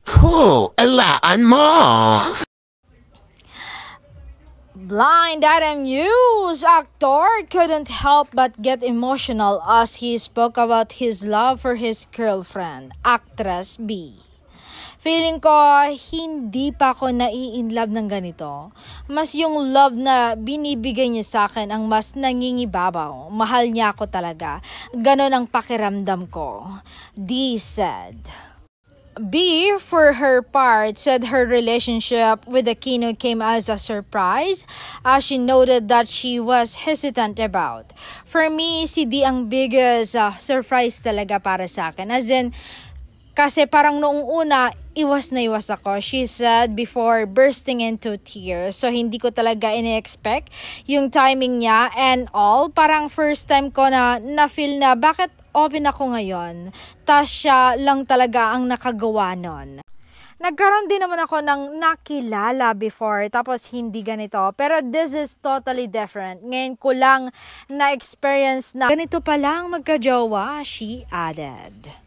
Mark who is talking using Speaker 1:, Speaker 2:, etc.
Speaker 1: Alaan mo!
Speaker 2: Blind item news! Actor couldn't help but get emotional as he spoke about his love for his girlfriend, actress B. Feeling ko, hindi pa ako nai-inlove ng ganito. Mas yung love na binibigay niya sa akin ang mas nangingibabaw. Mahal niya ako talaga. Ganon ang pakiramdam ko. D said. B, for her part, said her relationship with Aquino came as a surprise as she noted that she was hesitant about. For me, si D ang biggest surprise talaga para sa akin. As in, kasi parang noong una, iwas na iwas ako. She said before bursting into tears. So, hindi ko talaga ini-expect yung timing niya and all. Parang first time ko na feel na bakit open ako ngayon. Tas siya lang talaga ang nakagawa nun. Nagkaroon din naman ako ng nakilala before, tapos hindi ganito. Pero this is totally different. Ngayon ko lang na-experience na ganito pa lang magkajowa, she added.